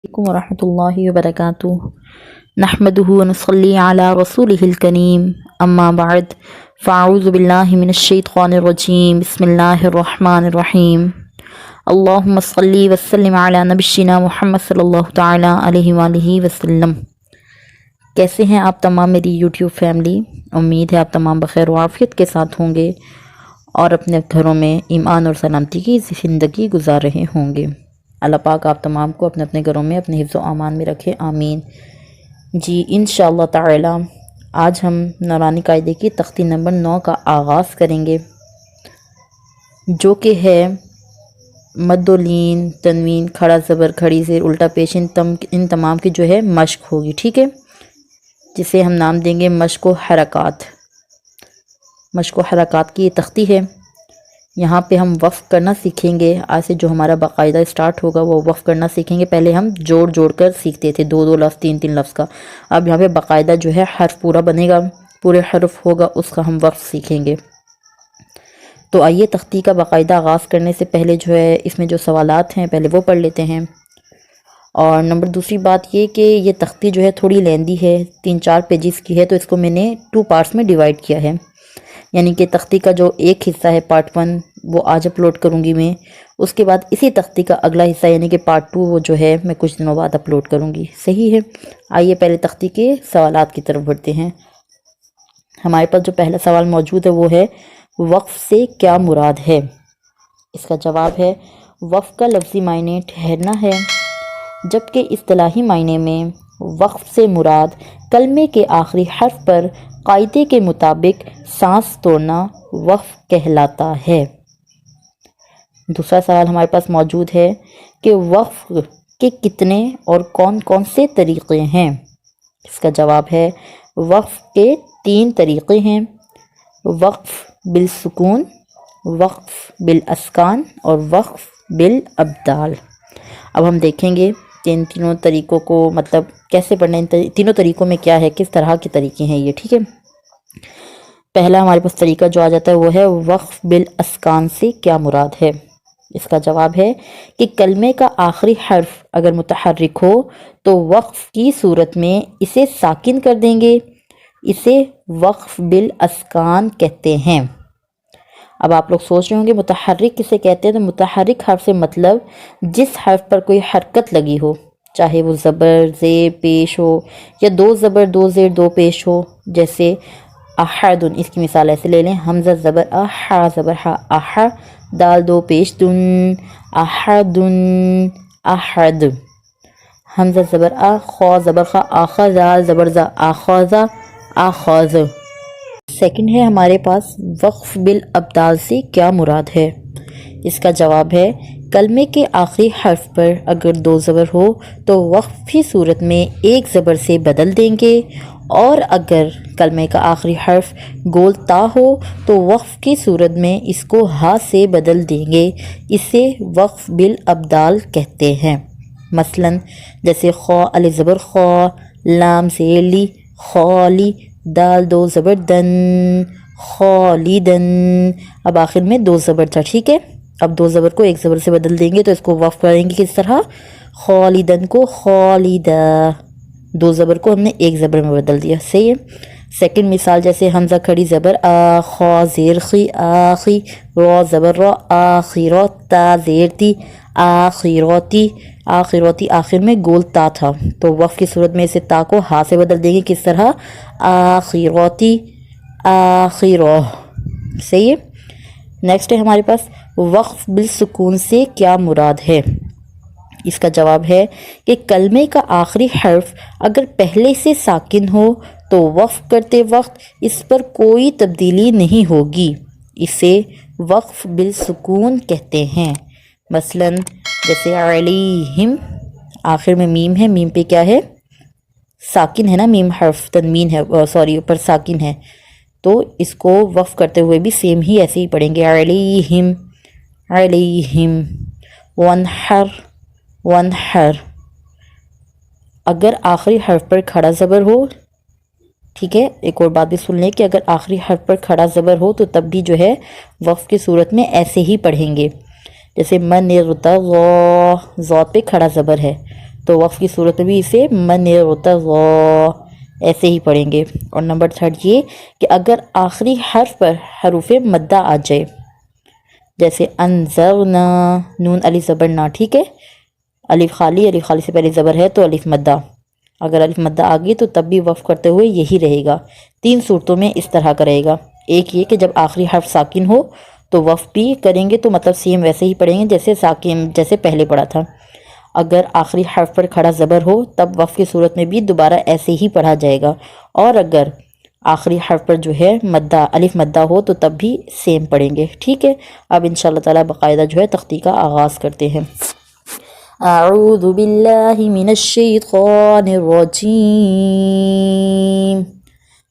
عليكم ورحمة الله وبركاته نحمده ونصلي على رسوله الكريم أما بعد فأعوذ بالله من الشيطان الرجيم بسم الله الرحمن الرحيم اللهم صل وسلم على نبينا محمد صلی اللہ تعالی علیہ وآلہ وسلم۔ کیسے ہیں آپ تمام میری یوٹیوب فیملی؟ امید ہے آپ تمام بخیر و عافیت کے ساتھ ہوں گے اور اپنے گھروں میں ایمان اور سلامتی کی زندگی گزار رہے ہوں گے۔ اللہ پاک آپ تمام کو اپنے اپنے گھروں میں اپنے حفظ و امان میں رکھے، آمین۔ جی انشاءاللہ تعالی آج ہم نورانی قاعدے کی تختی نمبر 9 کا آغاز کریں گے، جو کہ ہے مد و لین، تنوین، کھڑا زبر، کھڑی زیر، الٹا پیش، ان تمام کی جو ہے مشق ہوگی، ٹھیک ہے، جسے ہم نام دیں گے مشق و حرکات۔ مشق و حرکات کی یہ تختی ہے، یہاں پہ ہم وقف کرنا سیکھیں گے۔ آج سے جو ہمارا باقاعدہ اسٹارٹ ہوگا وہ وقف کرنا سیکھیں گے۔ پہلے ہم جوڑ کر سیکھتے تھے، دو لفظ، تین لفظ کا۔ اب یہاں پہ باقاعدہ جو ہے حرف پورا بنے گا، پورے حرف ہوگا، اس کا ہم وقف سیکھیں گے۔ تو آئیے تختی کا باقاعدہ آغاز کرنے سے پہلے جو ہے اس میں جو سوالات ہیں پہلے وہ پڑھ لیتے ہیں۔ اور دوسری بات یہ کہ یہ تختی جو ہے تھوڑی لیندی ہے، 3-4 پیجز کی ہے، تو اس کو میں نے 2 پارٹس میں ڈیوائیڈ کیا ہے، یعنی کہ تختی کا جو ایک حصہ ہے پارٹ 1 وہ آج اپلوڈ کروں گی میں، اس کے بعد اسی تختی کا اگلا حصہ یعنی کہ پارٹ 2 وہ جو ہے میں کچھ دنوں بعد اپلوڈ کروں گی، صحیح ہے۔ آئیے پہلے تختی کے سوالات کی طرف بڑھتے ہیں۔ ہمارے پاس جو پہلا سوال موجود ہے وہ ہے وقف سے کیا مراد ہے؟ اس کا جواب ہے وقف کا لفظی معنی ٹھہرنا ہے، جبکہ اصطلاحی معنی میں وقف سے مراد کلمے کے آخری حرف پر قاعدے کے مطابق سانس توڑنا وقف کہلاتا ہے۔ دوسرا سوال ہمارے پاس موجود ہے کہ وقف کے کتنے اور کون کون سے طریقے ہیں؟ اس کا جواب ہے وقف کے 3 طریقے ہیں، وقف بالسکون، وقف بالاسکان اور وقف بالابدال۔ اب ہم دیکھیں گے کہ ان تینوں طریقوں کو مطلب کیسے پڑھنا ہے، تینوں طریقوں میں کیا ہے، کس طرح کے طریقے ہیں یہ، ٹھیک ہے۔ پہلا ہمارے پاس طریقہ جو آ جاتا ہے وہ ہے وقف بالاسکان سے کیا مراد ہے؟ اس کا جواب ہے کہ کلمے کا آخری حرف اگر متحرک ہو تو وقف کی صورت میں اسے ساکن کر دیں گے، اسے وقف بالاسکان کہتے ہیں۔ اب آپ لوگ سوچ رہے ہوں گے متحرک کسے کہتے ہیں؟ تو متحرک حرف سے مطلب جس حرف پر کوئی حرکت لگی ہو، چاہے وہ زبر زیر پیش ہو یا 2 زبر 2 زیر 2 پیش ہو، جیسے احد، اس کی مثال ایسے لے لیں، حمزہ زبر احا زبر ہا اح، دال 2 پیش دن احد احد، حمزہ زبر آ، خا زبر خا آخا، زال زبر زا آخاذ آخاذ۔ سیکنڈ ہے ہمارے پاس وقف بالابدال سے کیا مراد ہے؟ اس کا جواب ہے کلمے کے آخری حرف پر اگر 2 زبر ہو تو وقف کی صورت میں 1 زبر سے بدل دیں گے، اور اگر کلمے کا آخری حرف گول تا ہو تو وقف کی صورت میں اس کو ہا سے بدل دیں گے، اسے وقف بالابدال کہتے ہیں۔ مثلا جیسے خا الف زبر خا، لام زیر لی خالی، دال 2 زبر دن خالدن، اب آخر میں 2 زبر تھا، ٹھیک ہے، اب 2 زبر کو 1 زبر سے بدل دیں گے تو اس کو وقف کریں گے کس طرح؟ خالدن کو خالدہ، 2 زبر کو ہم نے 1 زبر میں بدل دیا، صحیح ہے۔ سیکنڈ مثال جیسے حمزہ کھڑی زبر آ، خا زیر خی آخی، را زبر را آخیرا، تا زیر تی آخیراتی، آخیراتی، آخر میں گول تا تھا تو وقف کی صورت میں اسے تا کو ہا سے بدل دیں گے کس طرح؟ آخیراتی آخیرہ، صحیح ہے۔ نیکسٹ ہے ہمارے پاس وقف بالسکون سے کیا مراد ہے؟ اس کا جواب ہے کہ کلمے کا آخری حرف اگر پہلے سے ساکن ہو تو وقف کرتے وقت اس پر کوئی تبدیلی نہیں ہوگی، اسے وقف بالسکون کہتے ہیں۔ مثلا جیسے علیہم، آخر میں میم ہے، میم پہ کیا ہے؟ ساکن ہے نا، میم حرف تنوین ہے، سوری اوپر ساکن ہے، تو اس کو وقف کرتے ہوئے بھی سیم ہی ایسے ہی پڑھیں گے، علیہم علیہم۔ ونحر ونحر، اگر آخری حرف پر کھڑا زبر ہو، ٹھیک ہے، ایک اور بات بھی سن لیں کہ اگر آخری حرف پر کھڑا زبر ہو تو تب بھی جو ہے وقف کی صورت میں ایسے ہی پڑھیں گے، جیسے من ارتضی، ذات پہ کھڑا زبر ہے تو وقف کی صورت میں بھی اسے من ارتضی ایسے ہی پڑھیں گے۔ اور نمبر 3 یہ کہ اگر آخری حرف پر حروف مدہ آ جائے، جیسے انذرنا، نون الف زبر نا، ٹھیک ہے، الف خالی سے پہلے زبر ہے تو الف مدہ، اگر الف مدہ آ گئی تو تب بھی وقف کرتے ہوئے یہی رہے گا۔ 3 صورتوں میں اس طرح کا رہے گا۔ ایک یہ کہ جب آخری حرف ساکن ہو تو وقف بھی کریں گے، تو مطلب سیم ویسے ہی پڑھیں گے جیسے ساکن جیسے پہلے پڑھا تھا۔ اگر آخری حرف پر کھڑا زبر ہو تب وقف کی صورت میں بھی دوبارہ ایسے ہی پڑھا جائے گا، اور اگر آخری حرف پر جو ہے مدہ الف مدہ ہو تو تب بھی سیم پڑھیں گے، ٹھیک ہے۔ اب انشاءاللہ تعالی باقاعدہ جو ہے تختی کا آغاز کرتے ہیں۔ اعوذ باللہ من الشیطان الرجیم،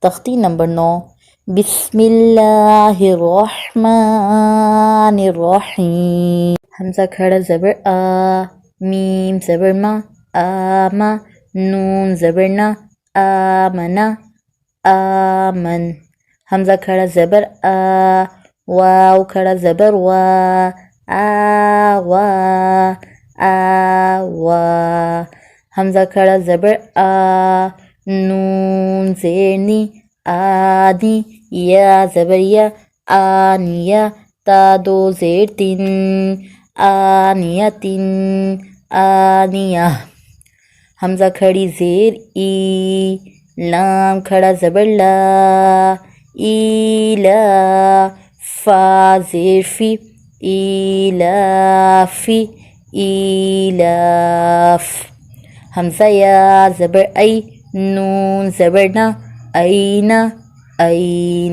تختی نمبر 9۔ بسم اللہ الرحمن الرحیم، حمزہ کھڑا زبر آ، میم زبر ما، آما، نون زبر نا، آمنا، آمن، حمزہ کھڑا زبر آ، واو کھڑا زبر وا، آوا، آوا، حمزہ کھڑا زبر آ، نون زیر نی، آنی، یا زبر یا، آنیا، تا دو زیر تین، آنیتن، آنیہ، حمزہ کھڑی زیر ای، لام کھڑا زبر لا، ایلا، فا زیر فی، ایلافی، ایلاف، حمزہ یا زبر ای، نون زبر نا، اینا، این،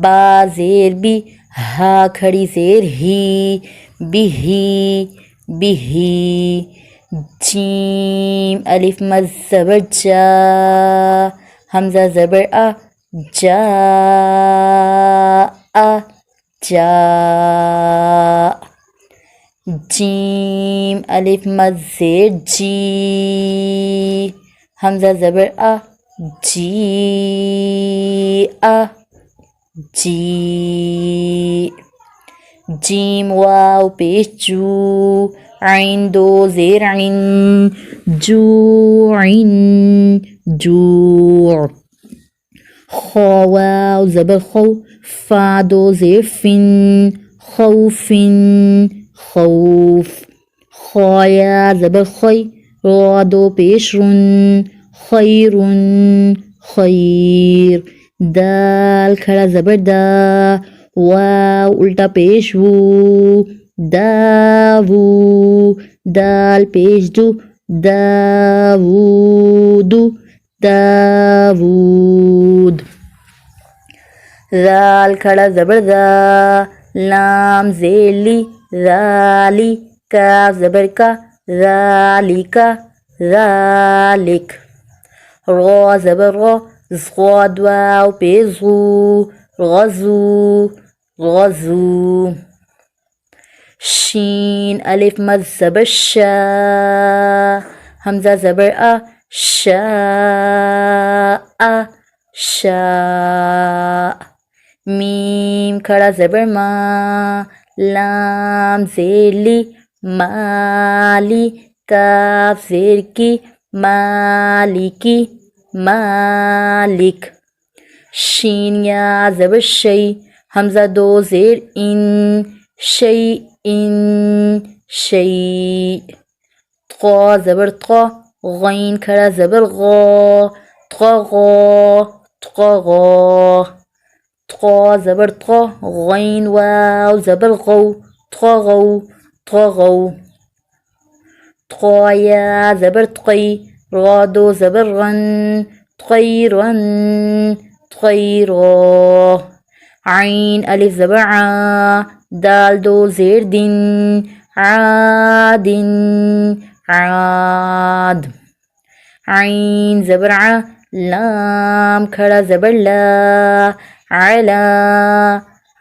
با زیر بی، ہا کھڑی زیر ہی، بہی، بہی، جیم الف مد زبر جا، حمزہ زبر آ، جا، جا، جیم الف مد زیر جی، حمزہ زبر آ، جی، جی، جیم واو پیش جو، عین دو زیر عین، جو عین، جو، خو واو زبر خو، فا دو زیر فن، خوفن، خوف، خویا زبر خوی، را دو پیش رن، خیرن، خیر، دال کھڑا زبر دا، واو الٹا پیش وو، داوو، دال پیش دو، داوود، داوود، ذال کھڑا زبر دا، لام زیر لی، ذالی، کاف زبر کا، ذالکا، ذالک، را زبر را، ضاد واو پیش غو، غزو، غزو، شین الف مد زبر شا، حمزہ زبر آ، شاء، شاء، میم کھڑا زبر ما، لام زیر لی، مالی، کاف زیر کی، مالکی، مالک، شین یا زبر شی، حمزہ دو زیر ان، شی ان، شی، طا زبر طا، غین کھڑا زبر غا، طغا، طغا، طا زبر طا، غین واو زبر غو، طغو، طغو، طا یا زبر طقی، را دو زبر غن، طیرن، طیرا، عین الف زبر عا، دال دو زیر دن، عادن، عاد، عین زبر ع، لام کھڑا زبر لا، علا،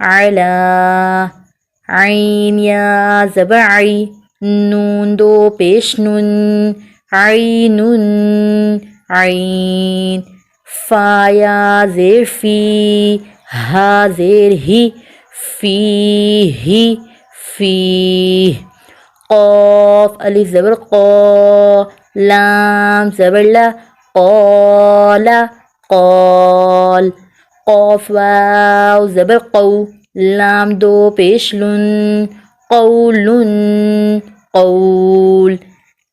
علا، عین یا زبر عی، نون دو پیش نن، عینن، عین، فا یا زیر فی، ہا زیر ہی، فی ہی، فی، قاف الف زبر قا، لام زبر لا قال قال قاف واو زبر قو لام دو پیش لن قول قول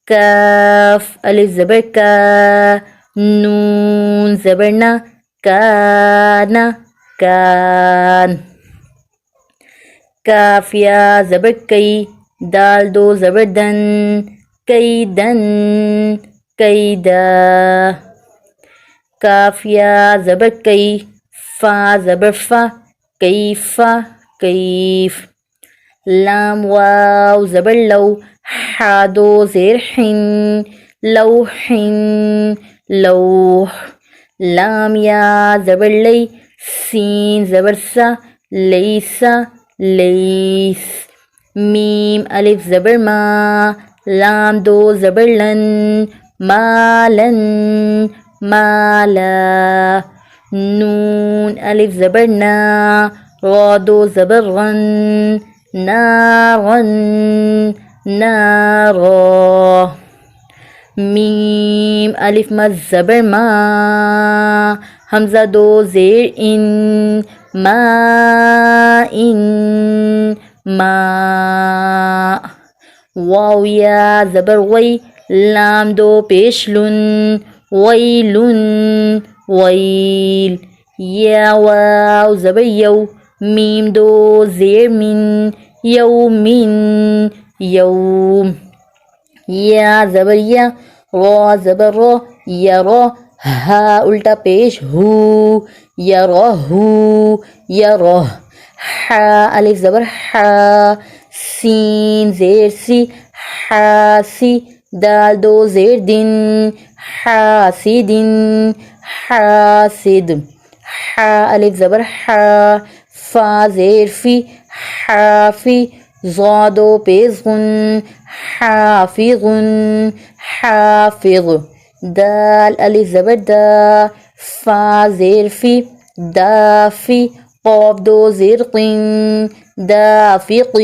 کاف الف زبر کا نون زبر نا کان کان کاف یا زبر کئی دال دو زبر دن کئی دن کیدا کاف یا زبر کئی فا زبر فا کیفا کیف لام واو زبر لو حا دو زیر حن لوح لوح لام یا زبر لی سین زبر سا لیسا لیس میم الف زبر ما لام دو زبر لن مالن مالا نون الف زبر نا را دو زبر رن نارن نارا میم الف مد زبر ما حمزہ دو زیر ان ما ان ما واو یا زبر وی لام دو پیش لن ویلن ویل یا واو زبر یو میم دو زیر من یومن یوم یا زبر یا را زبر را یرا ہا الٹا پیش ہو یرہو یرہ حا الف زبر حا سین زیر سی حاسی دال دو زیر دن حاسدن حاسد حا الف زبر حا فا زیر فی حافی ضاد و پیش غن حافظ حافظ دال الف زبر دا فا زیر فی دافی قاف دو زیر قن دافق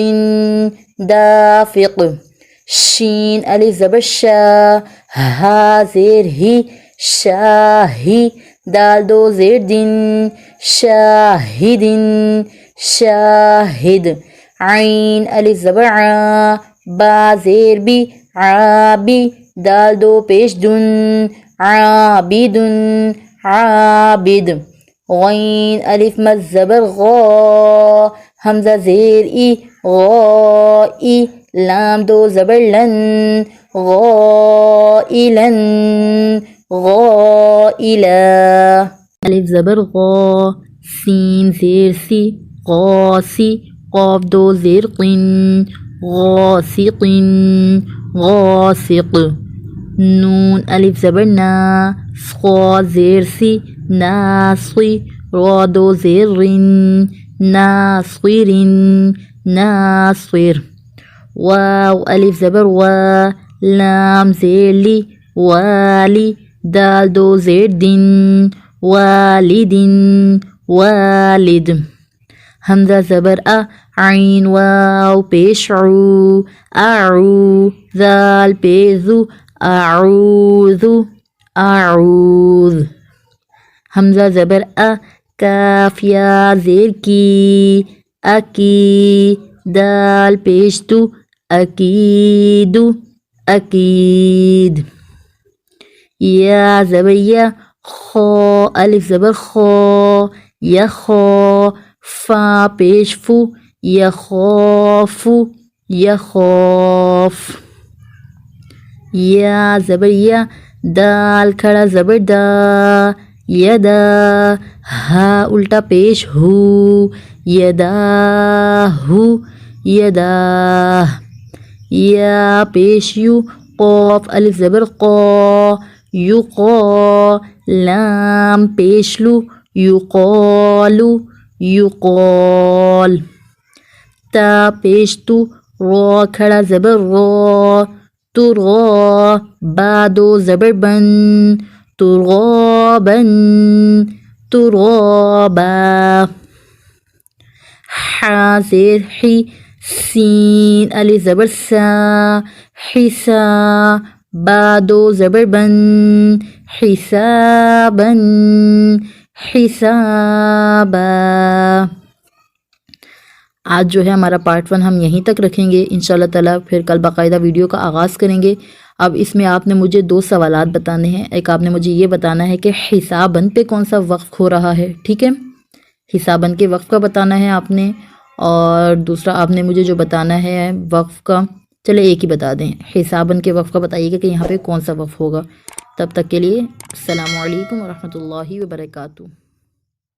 دافق شین الف زبر شا ہا زیر ہی شاہی دال دو زیر دن شاہدن شاہد عین الف زبر عا با زیر بی عابی دال دو پیش دن عابدن عابد غین الف مد زبر غا حمزہ زیر ای غائی لام دو زبر لن غائلن غائلا الف زبر غا سین زیر سی غاسی قاف دو زیر قن غاسق غاسق نون الف زبر نا صا زیر سی ناصی را دو زیر رن ناصر ناصر واو الف زبر وا لام زیر لی والی دال دو زیر دن والد والد حمزہ زبر عین واو پیش عو اعو ذال پیزو اعوذ اعوذ حمزہ زبر کاف یا زیر کی اکی دال پیش تو اکید اکید یا زبر یا خا الف زبر خا یخا فا پیش فو یخاف یخاف یا زبر یا دال کھڑا زبر دا یدا ہا الٹا پیش ہو یدا ہو یدا یا پیش یو قاف الف زبر قا یقا لام پیش لو یقالو یقال تا پیش تو را کھڑا زبر را ترغا با دو زبر بن ترغابن ترغابا حا زیر حی سین الف زبر سا حسا با دو زبر بن حسابا حسابا۔ آج جو ہے ہمارا پارٹ 1 ہم یہیں تک رکھیں گے انشاءاللہ تعالیٰ، پھر کل باقاعدہ ویڈیو کا آغاز کریں گے۔ اب اس میں آپ نے مجھے 2 سوالات بتانے ہیں۔ ایک آپ نے مجھے یہ بتانا ہے کہ حساباً پہ کون سا وقف ہو رہا ہے، ٹھیک ہے، حساباً کے وقف کا بتانا ہے آپ نے، اور دوسرا آپ نے مجھے جو بتانا ہے وقف کا، چلے ایک ہی بتا دیں، حساباً کے وقف کا بتائیے گا کہ یہاں پہ کون سا وقف ہوگا۔ تب تک کے لیے السلام علیکم ورحمۃ اللہ وبرکاتہ۔